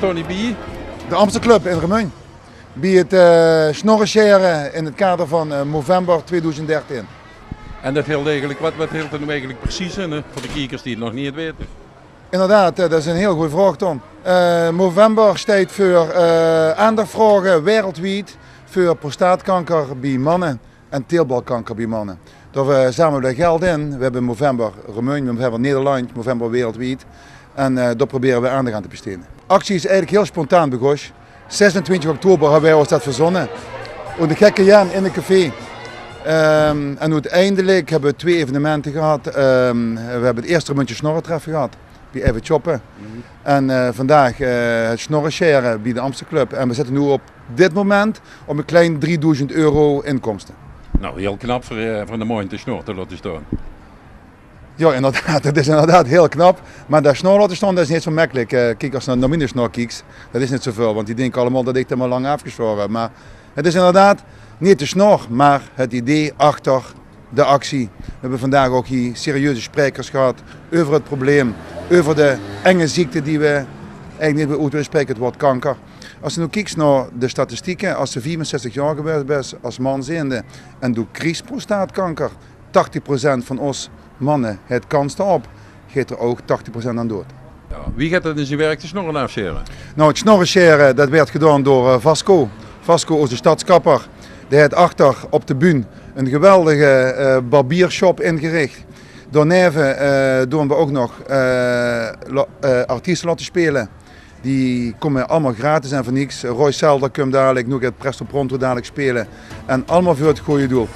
staan die bij? De Amstelclub in Remun. Bij het snorrenscheren in het kader van november 2013. En dat heel eigenlijk, wat hield er nu eigenlijk precies in, hè? Voor de kijkers die het nog niet weten? Inderdaad, dat is een heel goede vraag, Tom. November staat voor aandacht vragen wereldwijd voor prostaatkanker bij mannen en teelbalkanker bij mannen. Daar zamelen we geld in. We hebben november Remun, november Nederland, november wereldwijd. En daar proberen we aandacht aan te besteden. De actie is eigenlijk heel spontaan begonnen. 26 oktober hebben wij ons dat verzonnen. Op de gekke Jan in een café. En uiteindelijk hebben we 2 evenementen gehad. We hebben het eerste Remuntje snorrentreffen gehad. Bij Even Choppen. En vandaag het snorrenscheren bij de Amstelclub. En we zitten nu op dit moment op een klein 3000 euro inkomsten. Nou, heel knap voor de mooie te snor te laten staan. Ja, inderdaad, dat is inderdaad heel knap. Maar dat snor laten staan, dat is niet zo makkelijk. Kijk, als je naar mijn snor kijkt, dat is niet zoveel. Want die denken allemaal dat ik er maar lang afgeschoren heb. Maar het is inderdaad niet de snor, maar het idee achter de actie. We hebben vandaag ook hier serieuze sprekers gehad over het probleem. Over de enge ziekte die we eigenlijk niet meer spreken, het woord kanker. Als je nu kijkt naar de statistieken, als je 64 jaar geweest bent als man zijnde en doe prostaatkanker, 80% van ons mannen het kans erop, gaat er ook 80% aan dood. Ja, wie gaat dat in zijn werk de snorren afscheren? Nou, het snorrenscheren dat werd gedaan door Vasco. Vasco is de stadskapper. Die heeft achter op de bühne een geweldige barbiershop ingericht. Daarneven doen we ook nog artiesten laten spelen. Die komen allemaal gratis en voor niks. Roy Selder komt dadelijk, nog het Presto Pronto dadelijk spelen. En allemaal voor het goede doel.